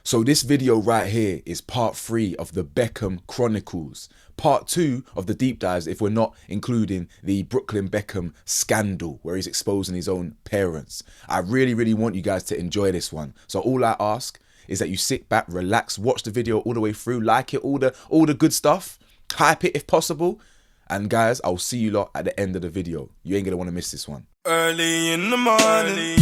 So this video right here is part 3 of the Beckham Chronicles. Part 2 of the deep dives if we're not including the Brooklyn Beckham scandal where he's exposing his own parents. I really want you guys to enjoy this one. So all I ask is that you sit back, relax, watch the video all the way through, like it, all the good stuff, hype it if possible. And guys, I'll see you lot at the end of the video. You ain't gonna want to miss this one. Early in the morning,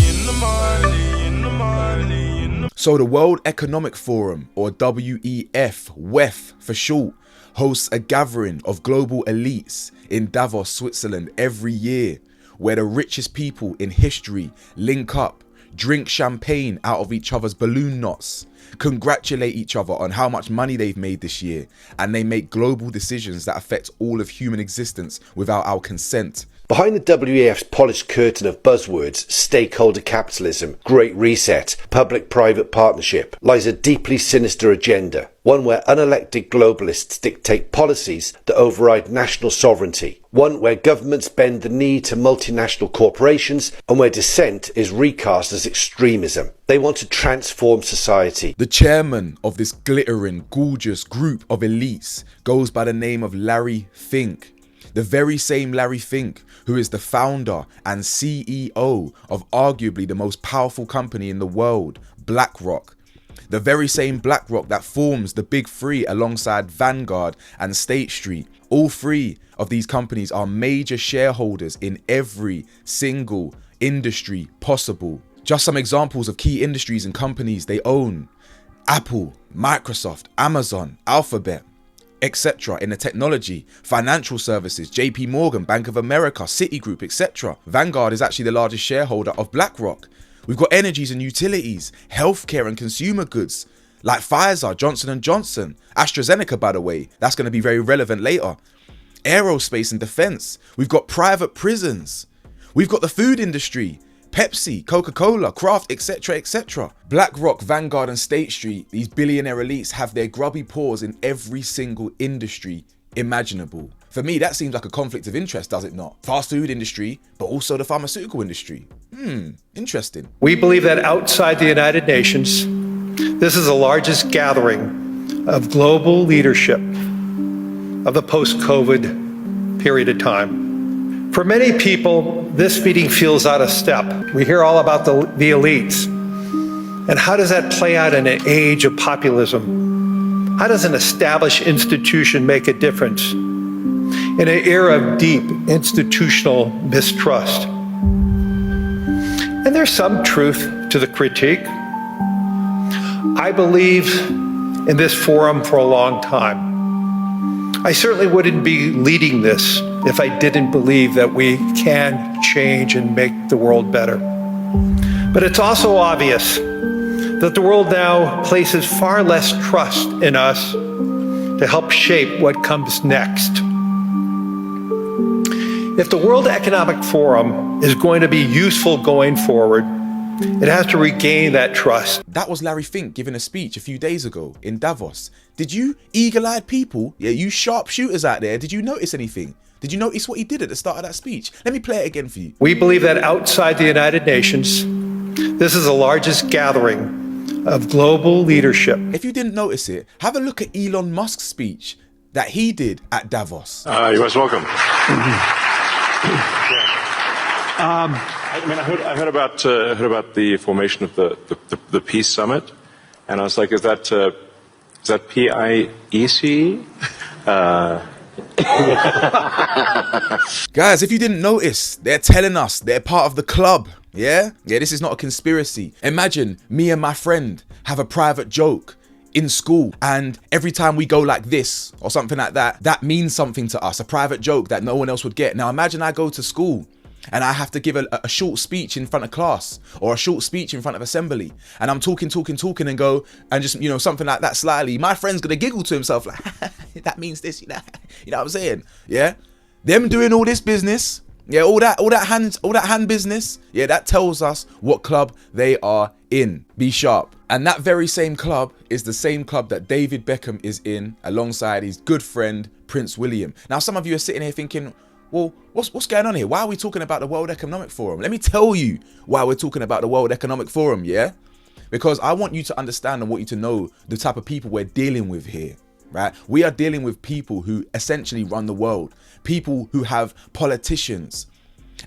So the World Economic Forum, or WEF for short, hosts a gathering of global elites in Davos, Switzerland every year, where the richest people in history link up, drink champagne out of each other's balloon knots, congratulate each other on how much money they've made this year, and they make global decisions that affect all of human existence without our consent. Behind the WEF's polished curtain of buzzwords, stakeholder capitalism, Great Reset, public-private partnership, lies a deeply sinister agenda, one where unelected globalists dictate policies that override national sovereignty, one where governments bend the knee to multinational corporations, and where dissent is recast as extremism. They want to transform society. The chairman of this glittering, gorgeous group of elites goes by the name of Larry Fink. The very same Larry Fink who is the founder and CEO of arguably the most powerful company in the world, BlackRock. The very same BlackRock that forms the big three alongside Vanguard and State Street. All three of these companies are major shareholders in every single industry possible. Just some examples of key industries and companies they own: Apple, Microsoft, Amazon, Alphabet, etc. In the technology, financial services, JP Morgan, Bank of America, Citigroup, etc. Vanguard is actually the largest shareholder of BlackRock. We've got energies and utilities, healthcare and consumer goods like Pfizer, Johnson & Johnson, AstraZeneca, by the way, that's going to be very relevant later. Aerospace and defense. We've got private prisons. We've got the food industry, Pepsi, Coca-Cola, Kraft, etc, etc. BlackRock, Vanguard and State Street, these billionaire elites have their grubby paws in every single industry imaginable. For me, that seems like a conflict of interest, does it not? Fast food industry, but also the pharmaceutical industry. Interesting. We believe that outside the United Nations, this is the largest gathering of global leadership of the post-COVID period of time. For many people, this meeting feels out of step. We hear all about the elites. And how does that play out in an age of populism? How does an established institution make a difference in an era of deep institutional mistrust? And there's some truth to the critique. I believe in this forum for a long time. I certainly wouldn't be leading this if I didn't believe that we can change and make the world better. But it's also obvious that the world now places far less trust in us to help shape what comes next. If the World Economic Forum is going to be useful going forward, it has to regain that trust. That was Larry Fink giving a speech a few days ago in Davos. Did you eagle-eyed people, you sharpshooters out there, did you notice anything? Did you notice what he did at the start of that speech? Let me play it again for you. We believe that outside the United Nations, this is the largest gathering of global leadership. If you didn't notice it, have a look at Elon Musk's speech that he did at Davos. You're most welcome. I heard about the formation of the Peace Summit, and I was like, is that PIEC? Guys, if you didn't notice, they're telling us they're part of the club. Yeah, this is not a conspiracy. Imagine me and my friend have a private joke in school, and every time we go like this or something like that, that means something to us, a private joke that no one else would get. Now imagine I go to school and I have to give a short speech in front of class or a short speech in front of assembly, and I'm talking and go and just, something like that slightly. My friend's gonna giggle to himself like, that means this, you know what I'm saying? Yeah, them doing all this business, all that hand business, that tells us what club they are in. Be sharp. And that very same club is the same club that David Beckham is in alongside his good friend Prince William. Now some of you are sitting here thinking, well, what's going on here? Why are we talking about the World Economic Forum? Let me tell you why we're talking about the World Economic Forum, yeah? because I want you to understand and want you to know the type of people we're dealing with here, right? We are dealing with people who essentially run the world, people who have politicians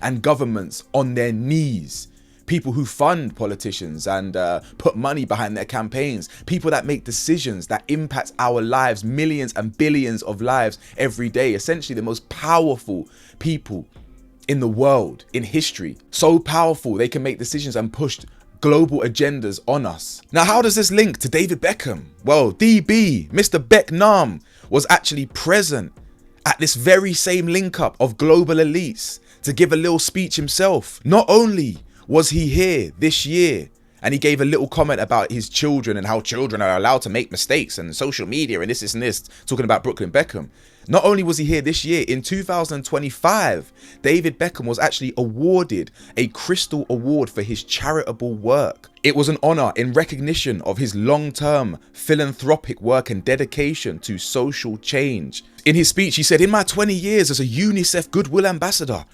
and governments on their knees, people who fund politicians and put money behind their campaigns, people that make decisions that impact our lives, millions and billions of lives every day, essentially the most powerful people in the world, in history. So powerful, they can make decisions and push global agendas on us. Now, how does this link to David Beckham? Well, DB, Mr. Beckham, was actually present at this very same link up of global elites to give a little speech himself. Not only was he here this year, and he gave a little comment about his children and how children are allowed to make mistakes and social media and this and this, talking about Brooklyn Beckham. Not only was he here this year, in 2025, David Beckham was actually awarded a Crystal Award for his charitable work. It was an honor in recognition of his long-term philanthropic work and dedication to social change. In his speech, he said, "In my 20 years as a UNICEF Goodwill Ambassador,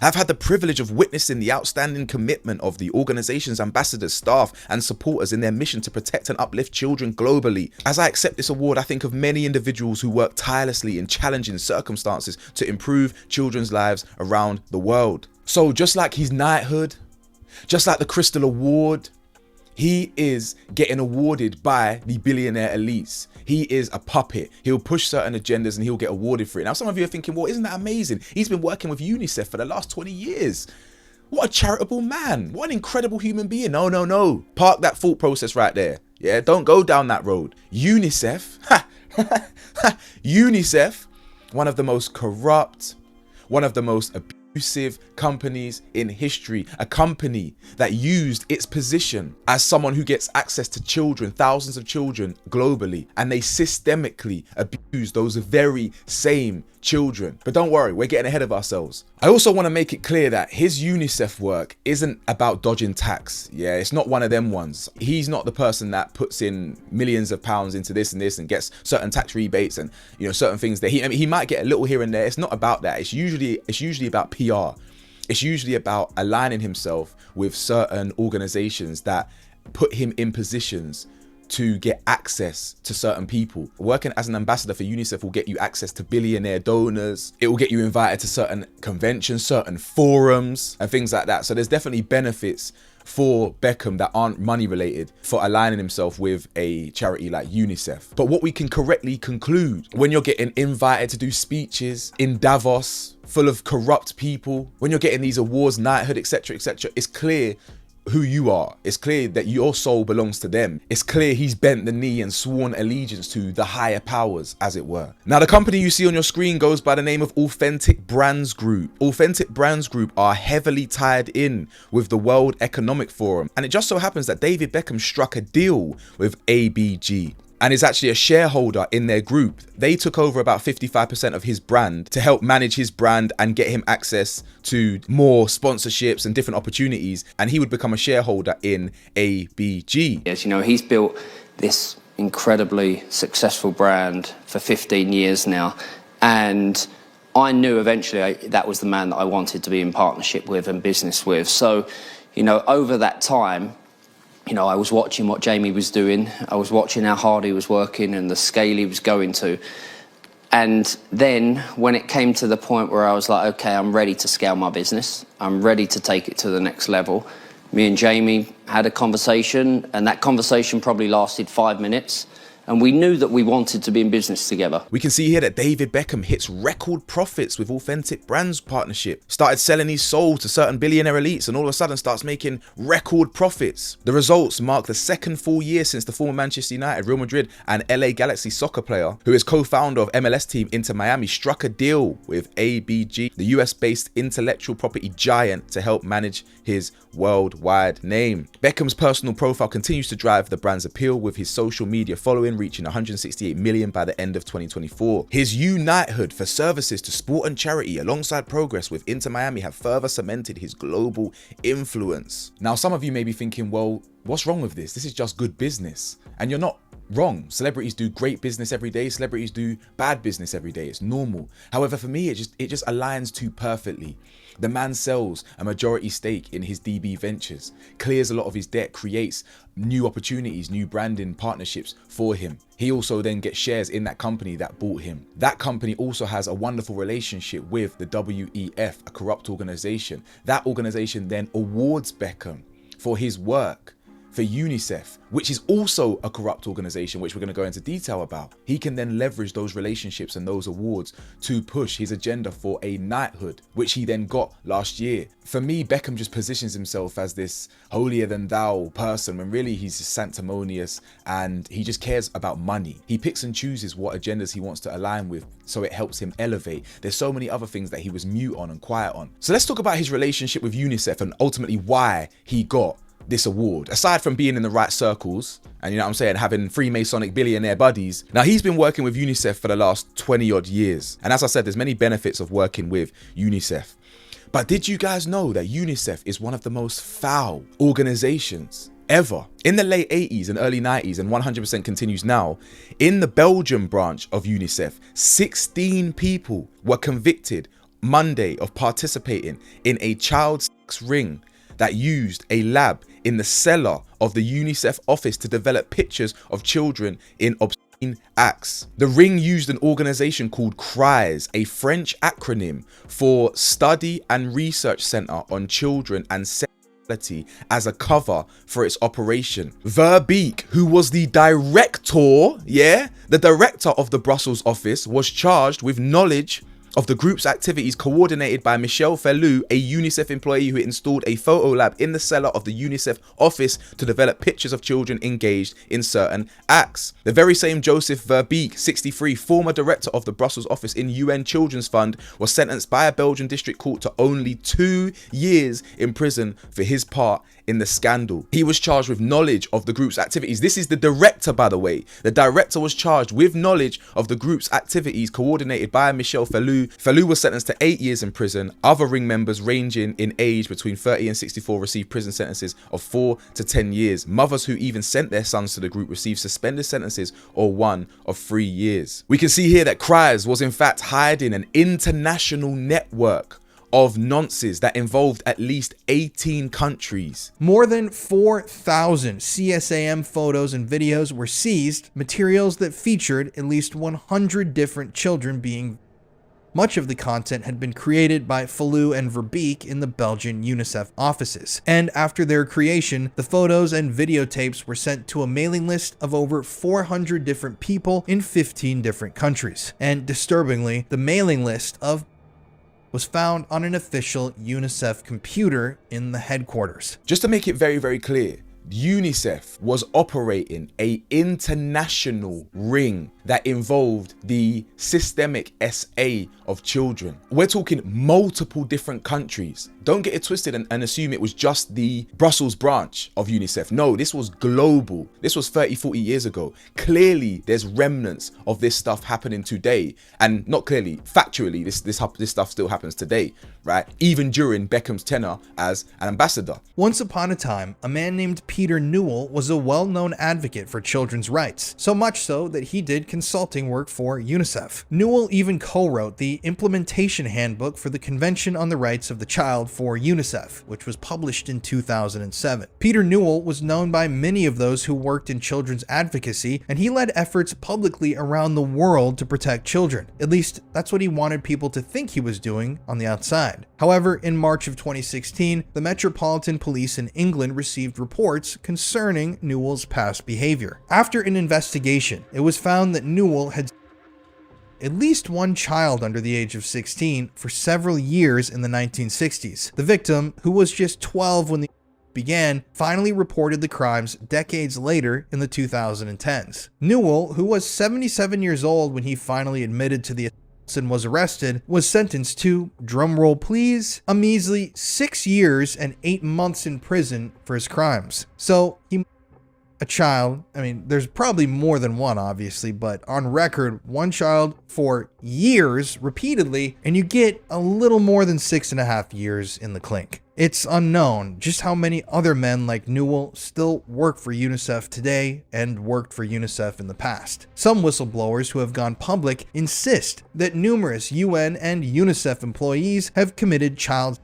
I've had the privilege of witnessing the outstanding commitment of the organization's ambassadors, staff and supporters in their mission to protect and uplift children globally. As I accept this award, I think of many individuals who work tirelessly in challenging circumstances to improve children's lives around the world." So just like his knighthood, just like the Crystal Award, he is getting awarded by the billionaire elites. He is a puppet. He'll push certain agendas and he'll get awarded for it. Now, some of you are thinking, well, isn't that amazing? He's been working with UNICEF for the last 20 years. What a charitable man. What an incredible human being. No. Park that thought process right there. Yeah, don't go down that road. UNICEF, UNICEF, one of the most corrupt, one of the most abusive companies in history, a company that used its position as someone who gets access to children, thousands of children globally, and they systemically abuse those very same children. But don't worry, we're getting ahead of ourselves. I also want to make it clear that his UNICEF work isn't about dodging tax. Yeah, it's not one of them ones. He's not the person that puts in millions of pounds into this and this and gets certain tax rebates and, you know, certain things that he might get a little here and there. It's not about that. It's usually about PR. It's usually about aligning himself with certain organizations that put him in positions to get access to certain people. Working as an ambassador for UNICEF will get you access to billionaire donors. It will get you invited to certain conventions, certain forums and things like that. So there's definitely benefits for Beckham that aren't money related for aligning himself with a charity like UNICEF. But what we can correctly conclude, when you're getting invited to do speeches in Davos full of corrupt people, when you're getting these awards, knighthood, etc., it's clear who you are. It's clear that your soul belongs to them. It's clear he's bent the knee and sworn allegiance to the higher powers, as it were. Now, the company you see on your screen goes by the name of Authentic Brands Group. Authentic Brands Group are heavily tied in with the World Economic Forum, and it just so happens that David Beckham struck a deal with ABG and is actually a shareholder in their group. They took over about 55% of his brand to help manage his brand and get him access to more sponsorships and different opportunities, and he would become a shareholder in ABG. As you know, he's built this incredibly successful brand for 15 years now, and I knew eventually that was the man that I wanted to be in partnership with and business with. So, you know, over that time, you know, I was watching what Jamie was doing. I was watching how hard he was working and the scale he was going to. And then when it came to the point where I was like, okay, I'm ready to scale my business. I'm ready to take it to the next level. Me and Jamie had a conversation, and that conversation probably lasted 5 minutes. And we knew that we wanted to be in business together. We can see here that David Beckham hits record profits with Authentic Brands partnership. Started selling his soul to certain billionaire elites and all of a sudden starts making record profits. The results mark the second full year since the former Manchester United, Real Madrid and LA Galaxy soccer player, who is co-founder of MLS team Inter Miami, struck a deal with ABG, the US-based intellectual property giant, to help manage his worldwide name. Beckham's personal profile continues to drive the brand's appeal, with his social media following reaching 168 million by the end of 2024. His knighthood for services to sport and charity alongside progress with Inter Miami have further cemented his global influence. Now, some of you may be thinking, well, what's wrong with this? This is just good business. And you're not wrong. Celebrities do great business every day. Celebrities do bad business every day. It's normal. However, for me, it just aligns too perfectly. The man sells a majority stake in his DB Ventures, clears a lot of his debt, creates new opportunities, new branding partnerships for him. He also then gets shares in that company that bought him. That company also has a wonderful relationship with the WEF, a corrupt organization. That organization then awards Beckham for his work for UNICEF, which is also a corrupt organization, which we're going to go into detail about. He can then leverage those relationships and those awards to push his agenda for a knighthood, which he then got last year. For me, Beckham just positions himself as this holier than thou person when really he's just sanctimonious and he just cares about money. He picks and chooses what agendas he wants to align with, so it helps him elevate. There's so many other things that he was mute on and quiet on. So let's talk about his relationship with UNICEF and ultimately why he got this award. Aside from being in the right circles and, you know what I'm saying, having Freemasonic billionaire buddies, now he's been working with UNICEF for the last 20 odd years. And as I said, there's many benefits of working with UNICEF. But did you guys know that UNICEF is one of the most foul organizations ever? In the late 80s and early 90s, and 100% continues now, in the Belgium branch of UNICEF, 16 people were convicted Monday of participating in a child sex ring that used a lab in the cellar of the UNICEF office to develop pictures of children in obscene acts. The ring used an organization called CRIES, a French acronym for Study and Research Center on Children and Sexuality, as a cover for its operation. Verbeek, who was the director of the Brussels office, was charged with knowledge of the group's activities coordinated by Michel Fellou, a UNICEF employee who installed a photo lab in the cellar of the UNICEF office to develop pictures of children engaged in certain acts. The very same Joseph Verbeek, 63, former director of the Brussels office in UN Children's Fund, was sentenced by a Belgian district court to only 2 years in prison for his part in the scandal. He was charged with knowledge of the group's activities. This is the director, by the way. The director was charged with knowledge of the group's activities coordinated by Michel Fellou. Fellou was sentenced to 8 years in prison. Other ring members ranging in age between 30 and 64 received prison sentences of 4 to 10 years. Mothers who even sent their sons to the group received suspended sentences or 1 of 3 years. We can see here that CRIES was in fact hiding an international network of nonces that involved at least 18 countries. More than 4,000 CSAM photos and videos were seized, materials that featured at least 100 different children being. Much of the content had been created by Fellou and Verbeek in the Belgian UNICEF offices. And after their creation, the photos and videotapes were sent to a mailing list of over 400 different people in 15 different countries. And disturbingly, the mailing list of was found on an official UNICEF computer in the headquarters. Just to make it very, very clear, UNICEF was operating an international ring that involved the systemic SA of children. We're talking multiple different countries. Don't get it twisted and assume it was just the Brussels branch of UNICEF. No, this was global. This was 30, 40 years ago. Clearly, there's remnants of this stuff happening today. And not clearly, factually, this stuff still happens today, right? Even during Beckham's tenure as an ambassador. Once upon a time, a man named Peter Newell was a well-known advocate for children's rights, so much so that he did consulting work for UNICEF. Newell even co-wrote the implementation handbook for the Convention on the Rights of the Child for UNICEF, which was published in 2007. Peter Newell was known by many of those who worked in children's advocacy, and he led efforts publicly around the world to protect children. At least, that's what he wanted people to think he was doing on the outside. However, in March of 2016, the Metropolitan Police in England received reports concerning Newell's past behavior. After an investigation, it was found that Newell had at least one child under the age of 16 for several years in the 1960s. The victim, who was just 12 when the began, finally reported the crimes decades later in the 2010s. Newell, who was 77 years old when he finally admitted to the and was arrested, was sentenced to, drumroll please, a measly 6 years and 8 months in prison for his crimes. So he a child, I mean, there's probably more than one, obviously, but on record, one child for years repeatedly, and you get a little more than 6.5 years in the clink. It's unknown just how many other men like Newell still work for UNICEF today and worked for UNICEF in the past. Some whistleblowers who have gone public insist that numerous UN and UNICEF employees have committed child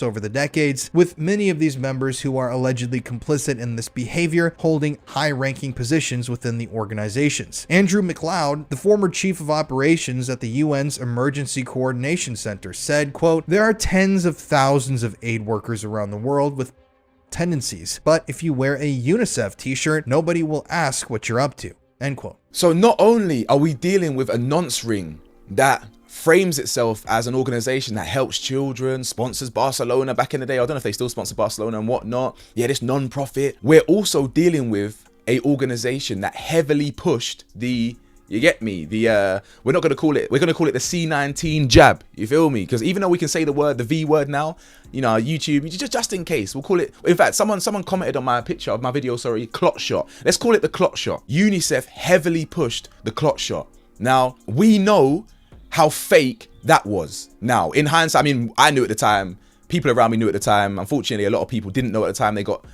over the decades, with many of these members who are allegedly complicit in this behavior holding high-ranking positions within the organizations. Andrew McLeod, the former chief of operations at the UN's Emergency Coordination Center, said, quote, "There are tens of thousands of aid workers around the world with tendencies, but if you wear a UNICEF t-shirt, nobody will ask what you're up to," end quote. So not only are we dealing with a nonce ring that frames itself as an organization that helps children, sponsors Barcelona back in the day. I don't know if they still sponsor Barcelona and whatnot. Yeah, this non-profit. We're also dealing with a organization that heavily pushed the, you get me, the, we're going to call it the C19 jab. You feel me? Because even though we can say the V word now, you know, YouTube, just in case, we'll call it, in fact, someone commented on my picture of my video, sorry, clot shot. Let's call it the clot shot. UNICEF heavily pushed the clot shot. Now, we know how fake that was. Now, in hindsight, I mean, I knew at the time, people around me knew at the time. Unfortunately, a lot of people didn't know at the time. They got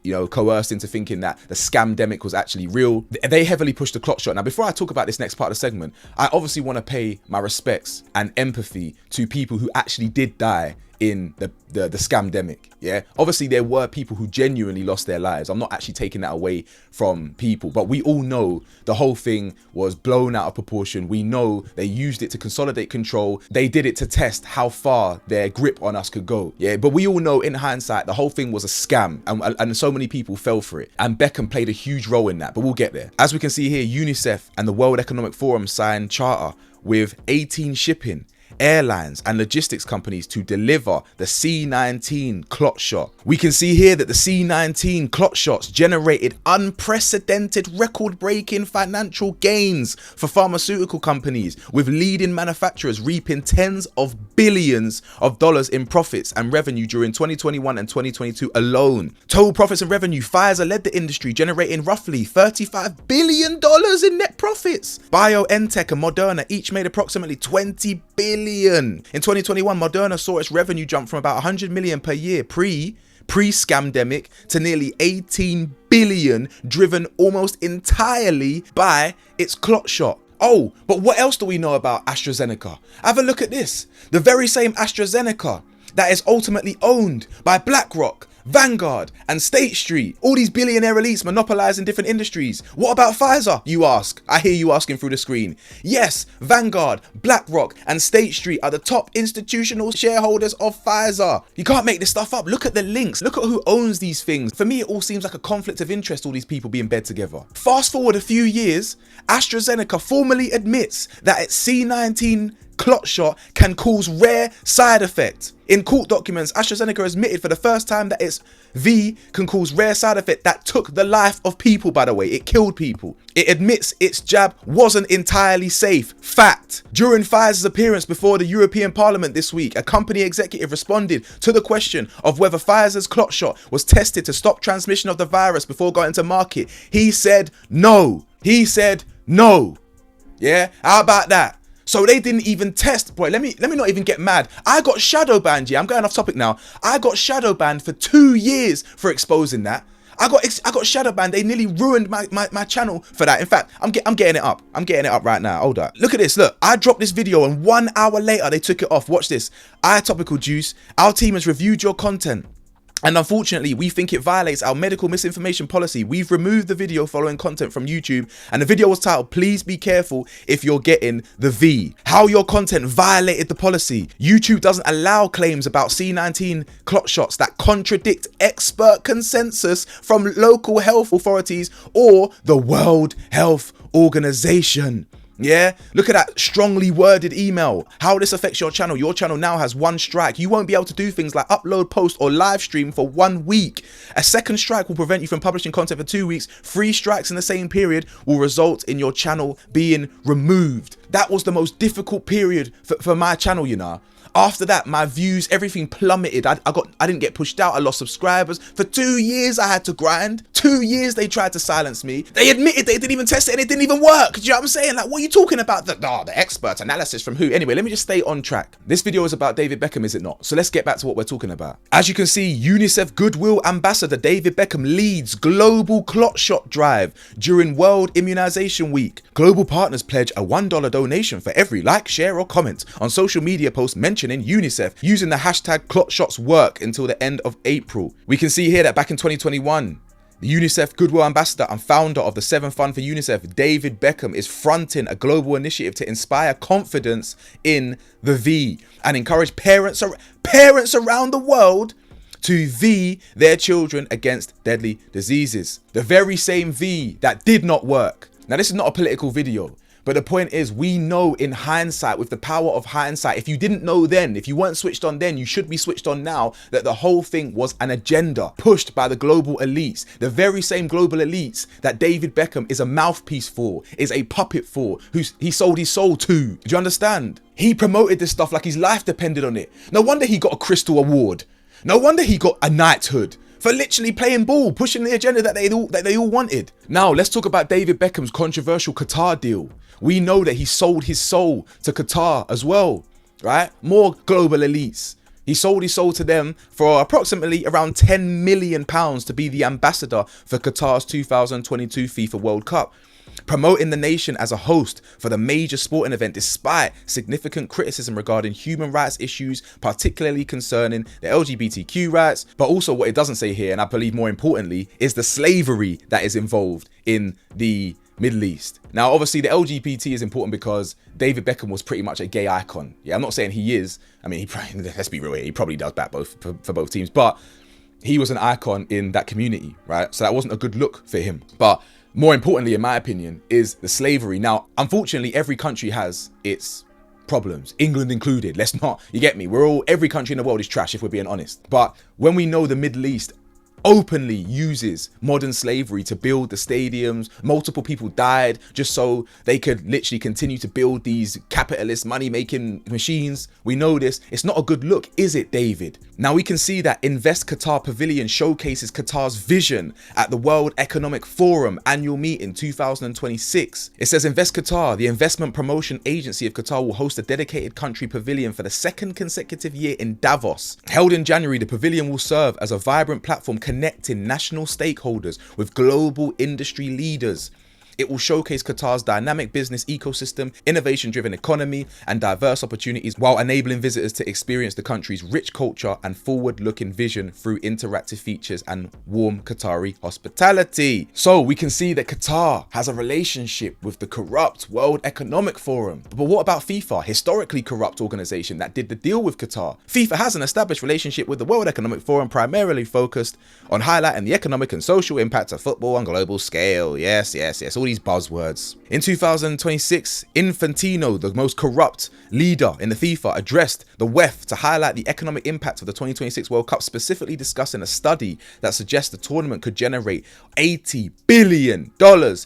you know, coerced into thinking that the scamdemic was actually real. They heavily pushed the clock shot. Now, before I talk about this next part of the segment, I obviously want to pay my respects and empathy to people who actually did die in the scamdemic. Yeah, obviously there were people who genuinely lost their lives. I'm not actually taking that away from people, but we all know the whole thing was blown out of proportion. We know they used it to consolidate control. They did it to test how far their grip on us could go. Yeah, but we all know in hindsight the whole thing was a scam, and so many people fell for it, and Beckham played a huge role in that, but we'll get there. As we can see here, UNICEF and the World Economic Forum signed charter with 18 shipping, airlines and logistics companies to deliver the C19 clot shot. We can see here that the C19 clot shots generated unprecedented record-breaking financial gains for pharmaceutical companies, with leading manufacturers reaping tens of billions of dollars in profits and revenue during 2021 and 2022 alone. Total profits and revenue, Pfizer led the industry, generating roughly $35 billion in net profits. BioNTech and Moderna each made approximately $20 billion. In 2021, Moderna saw its revenue jump from about 100 million per year pre-scamdemic to nearly 18 billion, driven almost entirely by its clot shot. Oh, but what else do we know about AstraZeneca? Have a look at this. The very same AstraZeneca that is ultimately owned by BlackRock, Vanguard and State Street, all these billionaire elites monopolizing different industries. What about Pfizer, you ask? I hear you asking through the screen. Yes, Vanguard, BlackRock and State Street are the top institutional shareholders of Pfizer. You can't make this stuff up. Look at the links. Look at who owns these things. For me, it all seems like a conflict of interest, all these people being bed together. Fast forward a few years, AstraZeneca formally admits that its C19 clot shot can cause rare side effects. In court documents, AstraZeneca admitted for the first time that its V can cause rare side effect that took the life of people, by the way. It killed people. It admits its jab wasn't entirely safe. Fact. During Pfizer's appearance before the European Parliament this week, a company executive responded to the question of whether Pfizer's clot shot was tested to stop transmission of the virus before going to market. He said no. He said no. Yeah, how about that? So they didn't even test. Boy, let me not even get mad. I got shadow banned. Yeah, I'm going off topic now. I got shadow banned for 2 years for exposing that. I got shadow banned. They nearly ruined my channel for that. In fact, I'm getting it up. I'm getting it up right now. Hold up. Look at this. Look, I dropped this video and 1 hour later they took it off. Watch this. Topical juice. Our team has reviewed your content, and unfortunately, we think it violates our medical misinformation policy. We've removed the video following content from YouTube, and the video was titled, "Please be careful if you're getting the V." How your content violated the policy. YouTube doesn't allow claims about C19 clot shots that contradict expert consensus from local health authorities or the World Health Organization. Yeah, look at that strongly worded email. How this affects your channel. Your channel now has 1 strike. You won't be able to do things like upload, post or live stream for 1 week. A second strike will prevent you from publishing content for 2 weeks. 3 strikes in the same period will result in your channel being removed. That was the most difficult period for my channel, you know. After that, my views, everything plummeted. I didn't get pushed out. I lost subscribers. For 2 years, I had to grind. 2 years, they tried to silence me. They admitted they didn't even test it and it didn't even work. Do you know what I'm saying? Like, what are you talking about? The expert analysis from who? Anyway, let me just stay on track. This video is about David Beckham, is it not? So let's get back to what we're talking about. As you can see, UNICEF Goodwill Ambassador David Beckham leads global clot shot drive during World Immunization Week. Global partners pledge a $1 donation for every like, share or comment on social media posts mentioning UNICEF using the hashtag clotshots work until the end of April. We can see here that back in 2021, the UNICEF Goodwill Ambassador and founder of the 7 Fund for UNICEF, David Beckham, is fronting a global initiative to inspire confidence in the V and encourage parents around the world to V their children against deadly diseases. The very same V that did not work. Now, this is not a political video, but the point is, we know in hindsight, with the power of hindsight, if you didn't know then, if you weren't switched on then, you should be switched on now, that the whole thing was an agenda pushed by the global elites. The very same global elites that David Beckham is a mouthpiece for, is a puppet for, who he sold his soul to. Do you understand? He promoted this stuff like his life depended on it. No wonder he got a Crystal Award. No wonder he got a knighthood for literally playing ball, pushing the agenda that they all wanted. Now, let's talk about David Beckham's controversial Qatar deal. We know that he sold his soul to Qatar as well, right? More global elites. He sold his soul to them for approximately around £10 million to be the ambassador for Qatar's 2022 FIFA World Cup, promoting the nation as a host for the major sporting event despite significant criticism regarding human rights issues, particularly concerning the LGBTQ rights. But also what it doesn't say here, and I believe more importantly, is the slavery that is involved in the Middle East. Now, obviously the LGBT is important because David Beckham was pretty much a gay icon. Yeah, I'm not saying he is. I mean, let's be real here, he probably does back both for both teams, but he was an icon in that community, right? So that wasn't a good look for him. But more importantly, in my opinion, is the slavery. Now, unfortunately, every country has its problems, England included. Let's not, you get me? Every country in the world is trash if we're being honest. But when we know the Middle East openly uses modern slavery to build the stadiums, multiple people died just so they could literally continue to build these capitalist money-making machines. We know this. It's not a good look, is it, David? Now we can see that Invest Qatar Pavilion showcases Qatar's vision at the World Economic Forum annual meeting 2026. It says Invest Qatar, the investment promotion agency of Qatar, will host a dedicated country pavilion for the 2nd consecutive year in Davos. Held in January, the pavilion will serve as a vibrant platform connecting national stakeholders with global industry leaders. It will showcase Qatar's dynamic business ecosystem, innovation-driven economy, and diverse opportunities while enabling visitors to experience the country's rich culture and forward-looking vision through interactive features and warm Qatari hospitality. So we can see that Qatar has a relationship with the corrupt World Economic Forum. But what about FIFA, historically corrupt organization that did the deal with Qatar? FIFA has an established relationship with the World Economic Forum, primarily focused on highlighting the economic and social impact of football on global scale. Yes, all these buzzwords. In 2026, Infantino, the most corrupt leader in the FIFA, addressed the WEF to highlight the economic impact of the 2026 World Cup, specifically discussing a study that suggests the tournament could generate $80 billion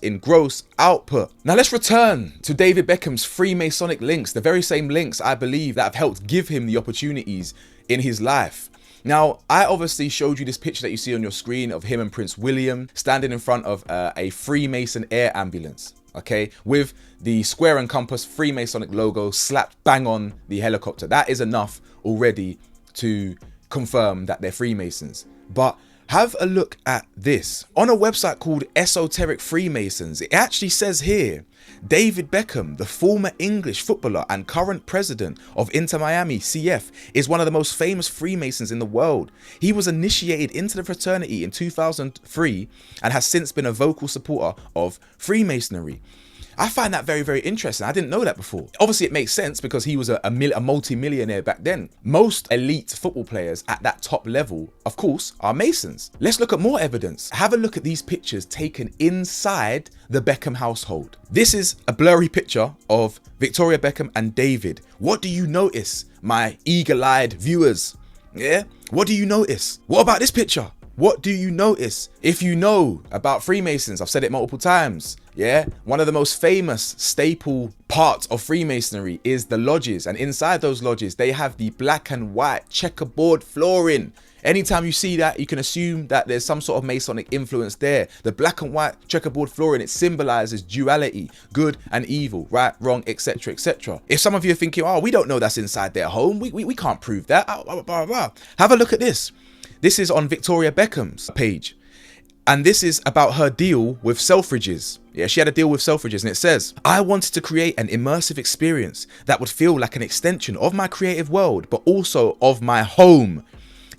in gross output. Now let's return to David Beckham's Freemasonic links, the very same links I believe that have helped give him the opportunities in his life. Now, I obviously showed you this picture that you see on your screen of him and Prince William standing in front of a Freemason air ambulance, okay, with the square and compass Freemasonic logo slapped bang on the helicopter. That is enough already to confirm that they're Freemasons. But have a look at this. On a website called Esoteric Freemasons, it actually says here, David Beckham, the former English footballer and current president of Inter Miami CF, is one of the most famous Freemasons in the world. He was initiated into the fraternity in 2003 and has since been a vocal supporter of Freemasonry. I find that very, very interesting. I didn't know that before. Obviously, it makes sense because he was a multi-millionaire back then. Most elite football players at that top level, of course, are Masons. Let's look at more evidence. Have a look at these pictures taken inside the Beckham household. This is a blurry picture of Victoria Beckham and David. What do you notice, my eagle-eyed viewers? Yeah? What do you notice? What about this picture? What do you notice? If you know about Freemasons, I've said it multiple times, yeah? One of the most famous staple parts of Freemasonry is the lodges. And inside those lodges, they have the black and white checkerboard flooring. Anytime you see that, you can assume that there's some sort of Masonic influence there. The black and white checkerboard flooring, it symbolizes duality, good and evil, right, wrong, etc., etc. If some of you are thinking, oh, we don't know that's inside their home, we can't prove that, blah, blah, blah. Have a look at this. This is on Victoria Beckham's page. And this is about her deal with Selfridges. Yeah, she had a deal with Selfridges, and it says, I wanted to create an immersive experience that would feel like an extension of my creative world, but also of my home.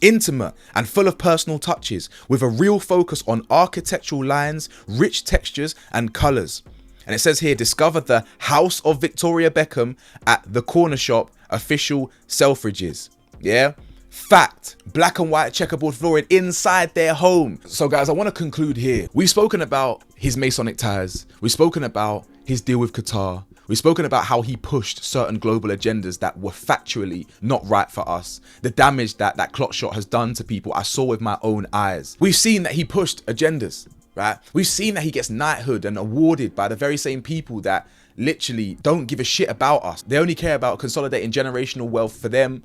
Intimate and full of personal touches, with a real focus on architectural lines, rich textures and colours. And it says here, discover the House of Victoria Beckham at the Corner Shop official Selfridges. Yeah. Fact, black and white checkerboard flooring inside their home. So guys, I want to conclude here. We've spoken about his Masonic ties. We've spoken about his deal with Qatar. We've spoken about how he pushed certain global agendas that were factually not right for us. The damage that that clock shot has done to people, I saw with my own eyes. We've seen that he pushed agendas, right? We've seen that he gets knighthood and awarded by the very same people that literally don't give a shit about us. They only care about consolidating generational wealth for them.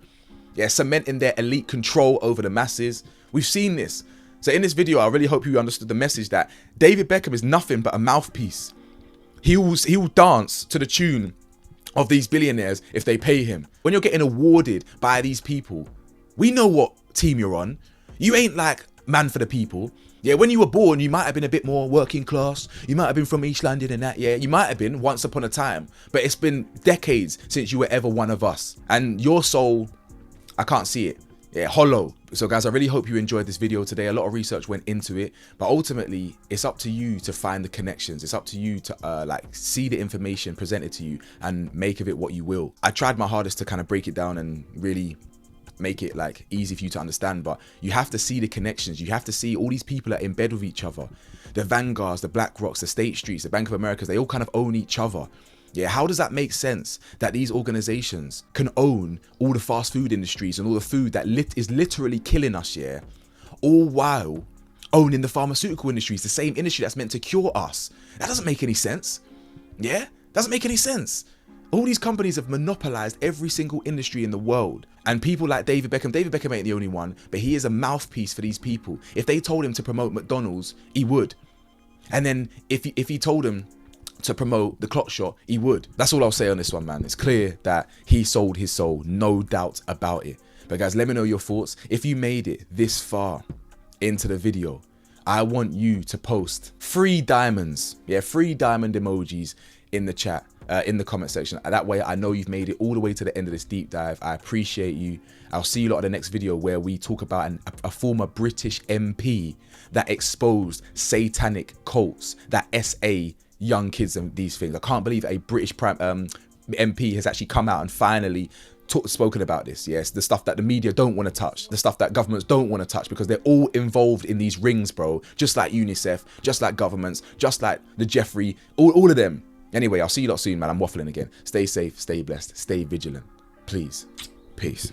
Yeah, cementing their elite control over the masses. We've seen this. So in this video, I really hope you understood the message that David Beckham is nothing but a mouthpiece. He will dance to the tune of these billionaires if they pay him. When you're getting awarded by these people, we know what team you're on. You ain't like man for the people. Yeah, when you were born, you might have been a bit more working class. You might have been from East London and that, yeah. You might have been once upon a time. But it's been decades since you were ever one of us. And your soul, I can't see it. Yeah, hollow. So guys, I really hope you enjoyed this video today. A lot of research went into it, but ultimately it's up to you to find the connections. It's up to you to like see the information presented to you and make of it what you will. I tried my hardest to kind of break it down and really make it like easy for you to understand, but you have to see the connections. You have to see all these people are in bed with each other. The Vanguards, the BlackRocks, the State Streets, the Bank of Americas, they all kind of own each other. Yeah, how does that make sense that these organizations can own all the fast food industries and all the food that is literally killing us, yeah, all while owning the pharmaceutical industries, the same industry that's meant to cure us? That doesn't make any sense. Yeah, doesn't make any sense. All these companies have monopolized every single industry in the world. And people like David Beckham ain't the only one, but he is a mouthpiece for these people. If they told him to promote McDonald's, he would. And then if he told him to promote the clock shot, he would. That's all I'll say on this one, man. It's clear that he sold his soul, no doubt about it. But guys, let me know your thoughts. If you made it this far into the video, I want you to post 3 diamonds, yeah, 3 diamond emojis in the chat, in the comment section. That way I know you've made it all the way to the end of this deep dive. I appreciate you. I'll see you lot at the next video where we talk about a former British MP that exposed satanic cults that SA young kids and these things. I can't believe a British MP has actually come out and finally spoken about this. Yes, the stuff that the media don't want to touch, the stuff that governments don't want to touch, because they're all involved in these rings, bro. Just like UNICEF, just like governments, just like the Jeffrey, all of them. Anyway, I'll see you lot soon, man. I'm waffling again. Stay safe, stay blessed, stay vigilant. Please. Peace.